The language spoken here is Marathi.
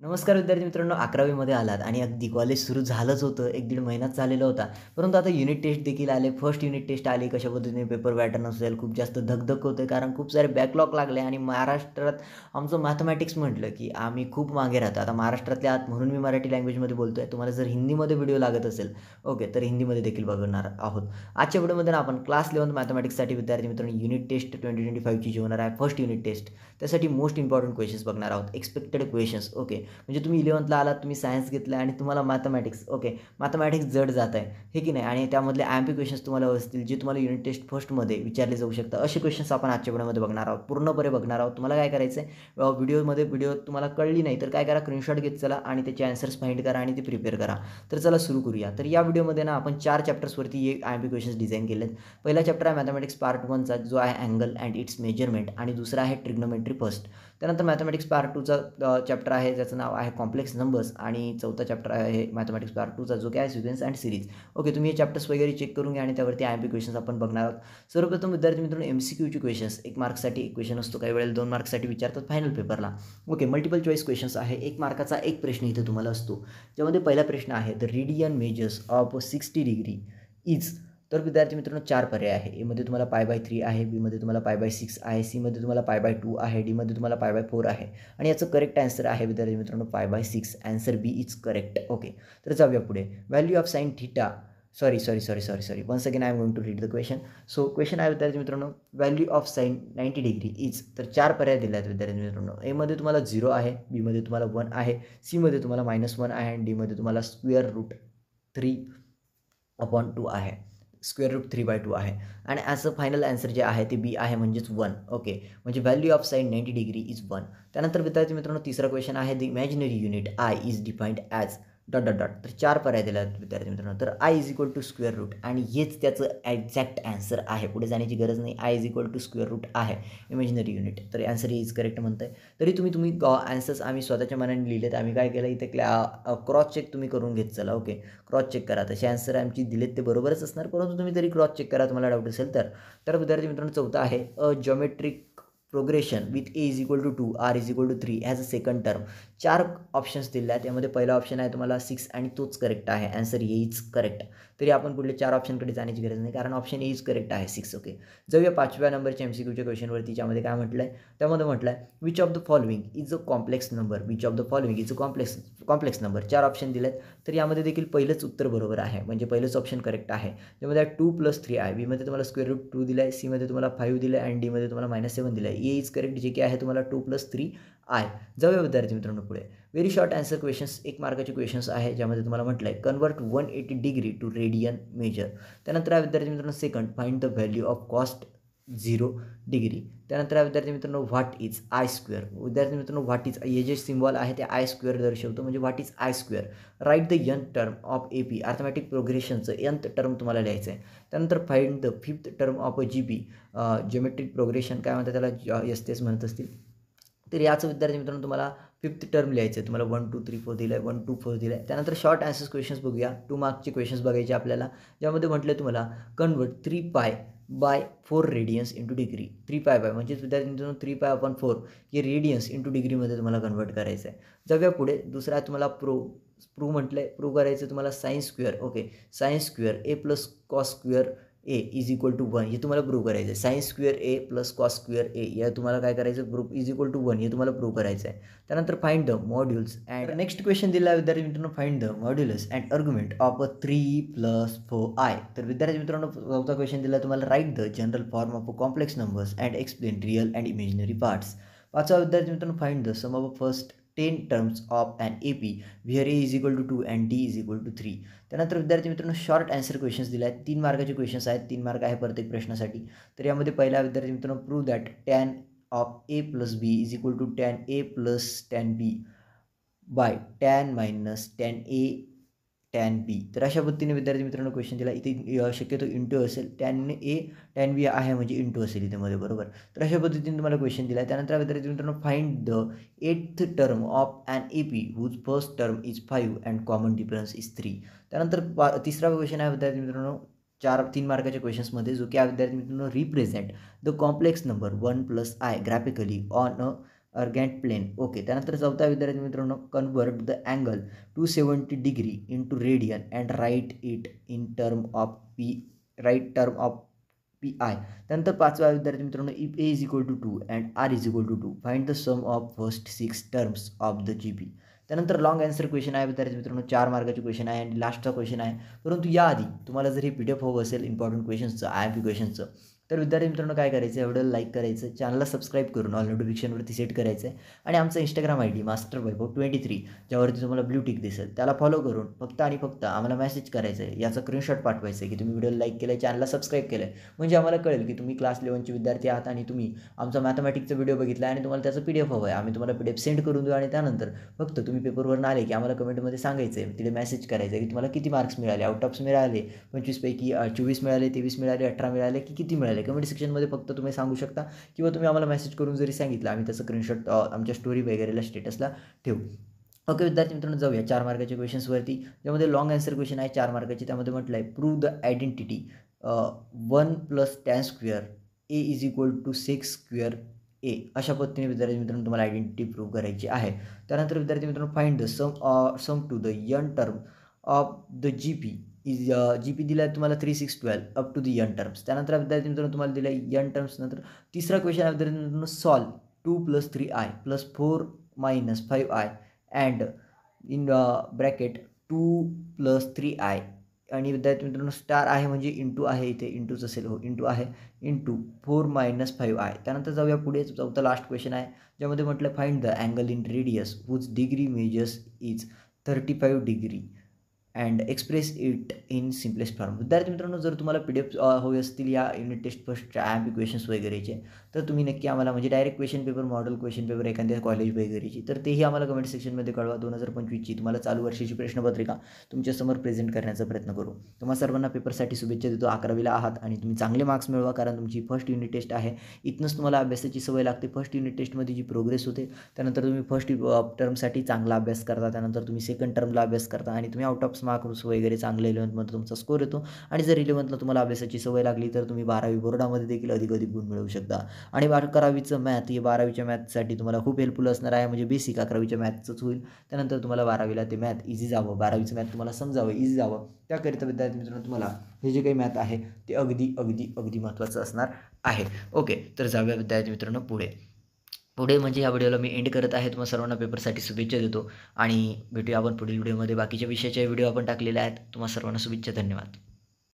नमस्कार विद्यार्थी मित्रांनो, 11वी आलात आणि अगदी कॉलेज सुरू झालंच होतं. 1-1.5 महिनाच झालेला होता. परंतु आता युनिट टेस्ट देखील आले. फर्स्ट युनिट टेस्ट आली. कशा पद्धतीने पेपर पॅटर्न असेल, खूप जास्त धकधक होते कारण खूप सारे बॅकलॉग लागले आणि महाराष्ट्रात आमचं मॅथमॅटिक्स म्हटलं, की आम्ही खूप मागे राहतो. आता महाराष्ट्रातले आहात म्हणून मी मराठी लँग्वेजमध्ये बोलतोय. तुम्हाला जर हिंदीमध्ये व्हिडिओ लागत असेल, ओके, तर हिंदीमध्ये देखील बघणार आहोत. आजच्या व्हिडिओमध्ये ना आपण क्लास 11 मॅथमॅटिक्ससाठी विद्यार्थी मित्रांनो युनिट टेस्ट 2025ची जी होणार आहे फर्स्ट युनिट टेस्ट, त्यासाठी मोस्ट इम्पॉर्टंट क्वेश्चन्स बघणार आहोत. Expected questions, okay. म्हणजे तुम्ही 11thला आलात, तुम्ही सायन्स घेतलं आणि तुम्हाला मॅथमॅटिक्स, ओके, मॅथमॅटिक्स जड जात आहे, हे की नाही, आणि त्यामधले आय-एम-पी क्वेश्चन्स तुम्हाला असतील जे तुम्हाला युनिट टेस्ट फर्स्टमध्ये विचारले जाऊ शकतात. असे क्वेश्चन्स आपण आजच्या व्हिडिओमध्ये बघणार आहोत, पूर्णपणे बघणार आहोत. तुम्हाला काय करायचं आहे, व्हिडिओ तुम्हाला कळली नाही तर काय करा, स्क्रीनशॉट घेत चला आणि त्याचे आन्सर्स फाइंड करा आणि ते प्रिपेअर करा. तर चला सुरू करूया. तर या व्हिडिओमध्ये ना आपण 4 चॅप्टर्सवरती एक आय-एम-पी क्वेश्चन्स डिझाईन केलेत. पहिला चॅप्टर आहे मॅथमॅटिक्स पार्ट 1चा जो आहे अँगल अँड इट्स मेजरमेंट, आणि दुसरा आहे ट्रिग्नोमेट्री फर्स्ट. त्यानंतर मॅथमॅटिक्स पार्ट 2चा चॅप्टर आहे ज्याचं नाव आहे कॉम्प्लेक्स नंबर्स, आणि चौथा चॅप्टर आहे मॅथमॅटिक्स पार्ट 2चा जो काय आहे सिक्वेन्स अँड सिरीज. ओके, तुम्ही हे चॅप्टर्स वगैरे चेक करून घ्या आणि त्यावरती आय-एम-पी क्वेश्चन्स आपण बघणार आहोत. सर्वप्रथम विद्यार्थी मित्रांनो MCQचे क्वेश्चन्स, 1 मार्कसाठी एक क्वेश्चन असतो, काही वेळेला 2 मार्कसाठी विचारतात फायनल पेपरला. ओके, मल्टिपल चॉईस क्वेश्चन्स आहे. 1 मार्काचा एक प्रश्न इथे तुम्हाला असतो, ज्यामध्ये पहिला प्रश्न आहे the radian measures of 60 degree is. तर विद्यार्थी मित्रांनो 4 पर्याय आहे. एमध्ये तुम्हाला π/3 आहे, बीमध्ये तुम्हाला π/6 आहे, सीमध्ये तुम्हाला π/2 आहे, डीमध्ये तुम्हाला π/4 आहे, आणि याचं करेक्ट आन्सर आहे विद्यार्थी मित्रांनो π/6. Answer B is correct. Okay, तर जाऊया पुढे. Value of sine theta, sorry once again I am going to read the question. So question आहे विद्यार्थी मित्रांनो, value of sine 90 degree is. तर 4 पर्याय दिले आहेत विद्यार्थी मित्रांनो. एमध्ये तुम्हाला 0 आहे, बीमध्ये तुम्हाला 1 आहे, सीमध्ये तुम्हाला -1 आहे, आणि डीमध्ये तुम्हाला √3/2 आहे, √3/2 आहे, आणि ॲज अ फायनल आन्सर जे आहे ते बी आहे, म्हणजेच 1. ओके, म्हणजे value of sine 90 degree is 1. त्यानंतर विद्यार्थी मित्रांनो तिसरा क्वेश्चन आहे the imaginary unit I is defined as ... तर 4 पर्याय दिले आहेत विद्यार्थी मित्रांनो. तर I is equal to square root, आणि हेच त्याचं एक्झॅक्ट आन्सर आहे, पुढे जाण्याची गरज नाही. I is equal to square root आहे इमॅजिनरी युनिट. तर आन्सर इज करेक्ट म्हणताय. तरी तुम्ही आन्सर्स आम्ही स्वतःच्या मनाने लिहिलेत. आम्ही काय केलं इथे क्रॉस चेक तुम्ही करून घेत चला. ओके, क्रॉस चेक करा. तसे आन्सर आमची दिलेत ते बरोबरच असणार, परंतु तुम्ही तरी क्रॉस चेक करा तुम्हाला डाऊट असेल तर. तर विद्यार्थी मित्रांनो चौथा आहे a geometric progression with a is equal to 2, r is equal to 3 as a second term. 4 options दिले आहेत. त्यामध्ये पहिला ऑप्शन आहे तुम्हाला 6, आणि तोच करेक्ट आहे. Answer A is correct. तरी आपण पुढले 4 ऑप्शनकडे जाण्याची गरज नाही, कारण ऑप्शन ए इज करेक्ट आहे, 6. ओके, जाऊया 5व्या नंबरच्या MCQच्या क्वेश्चनवरती, ज्यामध्ये काय म्हटलं आहे, त्यामध्ये म्हटलं आहे which of the following is a complex number. Which of the following is a complex number. 4 option दिले आहेत. तर यामध्ये देखील पहिलंच उत्तर बरोबर आहे, म्हणजे पहिलंच ऑप्शन करेक्ट आहे. त्यामध्ये 2 + 3 आहे, बीमध्ये तुम्हाला √2 दिलं आहे, सीमध्ये तुम्हाला 5 दिलं आहे, आणि डीमध्ये तुम्हाला -7 दिलं आहे. ए इज करेक्ट, जे की आहे तुम्हाला 2 + 3 आहे. जाऊया विद्यार्थी मित्रांनो पुढे. व्हेरी शॉर्ट आन्सर क्वेश्चन्स, 1 मार्काचे क्वेश्चन्स आहे, ज्यामध्ये तुम्हाला म्हटलं आहे convert 180 degree to radian measure. त्यानंतर आहे विद्यार्थी मित्रांनो second, find the value of cos 0 degree. त्यानंतर आहे विद्यार्थी मित्रांनो व्हॉट इज आय स्क्वेअर. विद्यार्थी मित्रांनो व्हॉट इज, हे जे सिम्बॉल आहे ते आय स्क्वेअर दर्शवतो, म्हणजे what is I square. Write the nth term of AP, arithmetic प्रोग्रेशनचं nth टर्म तुम्हाला लिहायचं आहे. त्यानंतर find the 5th term of GB, geometric progression काय म्हणतात त्याला, तेच म्हणत असतील. तर याचं विद्यार्थी मित्रांनो तुम्हाला 5th टर्म लिहायचं आहे. तुम्हाला 1 2 3 4 दिलं आहे, 1 2 4 दिलं आहे. त्यानंतर शॉर्ट आन्सर्स क्वेश्चन्स बघूया. 2 मार्कचे क्वेश्चन्स बघायचे आपल्याला, ज्यामध्ये म्हटलं तुम्हाला कन्वर्ट 3π/4 रेडियन्स इंटू डिग्री. 3π म्हणजेच विद्यार्थी मित्रांनो 3π/4 हे रेडियन्स इंटू डिग्रीमध्ये तुम्हाला कन्वर्ट करायचं आहे. जाऊया पुढे. दुसरा तुम्हाला प्रूव्ह म्हटलं आहे. प्रूव्ह करायचं तुम्हाला sine square. Okay, sine square A plus cos square A is equal to 1, हे तुम्हाला प्रूव्ह करायचं आहे. Sine square A plus cos square A, या तुम्हाला काय करायचं, प्रूव्ह इज इक्वल टू 1, हे तुम्हाला प्रूव्ह करायचं आहे. त्यानंतर find the modulus and, next question दिला आहे विद्यार्थी मित्रांनो, find the modulus and argument of 3 + 4i. तर विद्यार्थी मित्रांनो चौथा क्वेश्चन दिला तुम्हाला, write the general form of complex numbers and explain real and imaginary parts. पाचवा विद्यार्थी मित्रांनो, find the sum of first 10 terms of an AP where A is equal to 2 and D is equal to 3. त्यानंतर विद्यार्थी मित्रांनो शॉर्ट आन्सर क्वेश्चन्स दिले आहेत. 3 मार्काचे क्वेश्चन्स आहेत, 3 मार्क आहे प्रत्येक प्रश्नासाठी. तर यामध्ये पहिला विद्यार्थी मित्रांनो, prove that tan of A + B is equal to tan A + tan B by tan - tan A tan B. तर अशा पद्धतीने विद्यार्थी मित्रांनो क्वेश्चन दिला. इथे शक्यतो इंटू असेल, tan A tan B आहे म्हणजे इंटू असेल इथे मध्ये, बरोबर. तर अशा पद्धतीने तुम्हाला क्वेश्चन दिला आहे. त्यानंतर विद्यार्थी मित्रांनो, find the 8th term of an AP whose first term is 5 and common difference is 3. त्यानंतर तिसरा क्वेश्चन आहे विद्यार्थी मित्रांनो 3 मार्काच्या क्वेश्चन्समध्ये, जो की विद्यार्थी मित्रांनो represent the complex number 1 + I graphically on a Argand plane. Okay. त्यानंतर चौथा विद्यार्थी मित्रांनो, convert the angle 270 degree into radian and write it in term of PI. त्यानंतर पाचवा विद्यार्थी मित्रांनो, if A is equal to 2 and R is equal to 2 find the sum of first 6 terms of the GP. त्यानंतर लॉंग आन्सर क्वेश्चन आहे विद्यार्थी मित्रांनो, 4 मार्काचे क्वेश्चन आहे आणि लास्टचा क्वेश्चन आहे. परंतु याआधी तुम्हाला जर हे PDF हवं असेल इम्पॉर्टंट क्वेश्चन्सचं IMP क्वेश्चनचं, तर विद्यार्थी मित्रांनो काय करायचं, व्हिडिओला लाईक करायचं, चॅनलला सबस्क्राईब करून ऑल नोटिफिकेशनवरती सेट करायचं आहे आणि आमचा इंस्टाग्राम ID मास्टर वैभव 23 ज्यावरती तुम्हाला ब्लू टिक दिसेल त्याला फॉलो करून फक्त आणि फक्त आम्हाला मेसेज करायचं आहे, याचा स्क्रीनशॉट पाठवायचं आहे की तुम्ही व्हिडिओला लाईक केलं आहे, चॅनलला सबस्क्राईब केलं आहे. म्हणजे आम्हाला कळेल की तुम्ही क्लास 11चे विद्यार्थी आहात आणि तुम्ही आमचा मॅथमॅटिक्सचा व्हिडिओ बघितला आणि तुम्हाला त्याचं PDF हवं आहे. आम्ही तुम्हाला PDF सेंड करून देऊ आणि त्यानंतर फक्त तुम्ही पेपरवरून आले की आम्हाला कमेंटमध्ये सांगायचं आहे, तिथे मेसेज करायचं आहे की तुम्हाला किती मार्क्स मिळाले, आउट ऑफ मिळाले 25 पैकी 24 मिळाले, 23 मिळाले, 18 मिळाले की किती मिळाले. कमेंट सेक्शनमध्ये फक्त तुम्ही सांगू शकता किंवा तुम्ही आम्हाला मेसेज करून जरी सांगितलं, आम्ही त्याचं स्क्रीनशॉट आमच्या स्टोरी वगैरेला स्टेटसला ठेवू. ओके विद्यार्थी मित्रांनो, जाऊया 4 मार्काच्या क्वेश्चन्सवरती, ज्यामध्ये लॉंग आन्सर क्वेश्चन आहे 4 मार्काची. त्यामध्ये म्हटलं आहे, prove the identity 1 + tan² A is equal to 6² A. अशा पद्धतीने विद्यार्थी मित्रांनो तुम्हाला आयडेंटिटी प्रूव्ह करायची आहे. त्यानंतर विद्यार्थी मित्रांनो, find the sum to the n term of the GP is GP दिला आहे तुम्हाला 3, 6, 12 up to the n terms. त्यानंतर विद्यार्थी मित्रांनो तुम्हाला दिला आहे n टर्म्स. नंतर तिसरा क्वेश्चन आहे विद्यार्थी मित्रांनो, solve 2 + 3i + 4 - 5i and in bracket 2 + 3i आणि विद्यार्थी मित्रांनो स्टार आहे म्हणजे इंटू आहे, इथे इंटूच असेल, हो इंटू आहे, इंटू 4 - 5i. त्यानंतर जाऊया पुढे, चौथा लास्ट क्वेश्चन आहे ज्यामध्ये म्हटलं, find the angle in radius whose degree measures is 35 degree and express it in simplest form. विद्यार्थी मित्रांनो, जर तुम्हाला PDF हवे असतील या युनिट टेस्ट फर्स्टच्या IMP क्वेश्चन्स वगैरेचे, तर तुम्ही नक्की आम्हाला म्हणजे direct question paper, model question paper एखाद्या कॉलेज वगैरेची, तर तेही आम्हाला कमेंट सेक्शनमध्ये कळवा. 2025ची तुम्हाला चालू वर्षाची प्रश्नपत्रिका तुमच्यासमोर प्रेझेंट करण्याचा प्रयत्न करू. तुम्हाला सर्वांना पेपरसाठी शुभेच्छा देतो. 11वीला आहात आणि तुम्ही चांगले मार्क्स मिळवा, कारण तुमची फर्स्ट युनिट टेस्ट आहे. इथनंच तुम्हाला अभ्यासाची सवय लागते. फर्स्ट युनिट टेस्टमध्ये जी प्रोग्रेस होते, त्यानंतर तुम्ही फर्स्ट टर्मसाठी चांगला अभ्यास करता, त्यानंतर तुम्ही सेकंड टर्मला अभ्यास करता आणि तुम्ही आउट ऑफ मार्क्स वगैरे चांगले 11मध्ये तुमचा स्कोर येतो. आणि जर 11ला तुम्हाला अभ्यासाची सवय लागली तर तुम्ही 12वी बोर्डामध्ये देखील अधिक गुण मिळवू शकता. आणि 11वीचं मॅथ हे 12वीच्या मॅथसाठी तुम्हाला खूप हेल्पफुल असणार आहे. म्हणजे बेसिक 11वीच्या मॅथचंच होईल. त्यानंतर तुम्हाला 12वीला ते मॅथ इझी जावं, 12वीचं मॅथ तुम्हाला समजावं, इझी जावं, त्याकरिता विद्यार्थी मित्रांनो तुम्हाला हे जे काही मॅथ आहे ते अगदी अगदी अगदी महत्त्वाचं असणार आहे. ओके, तर जाऊया विद्यार्थी मित्रांनो पुढे म्हणजे या व्हिडिओला मी एंड करत आहे. तुम्हाला सर्वांना पेपरसाठी शुभेच्छा देतो आणि भेटूया आपण पुढील व्हिडिओमध्ये. बाकीच्या विषयाचे व्हिडिओ आपण टाकलेले आहेत. तुम्हाला सर्वांना शुभेच्छा. धन्यवाद.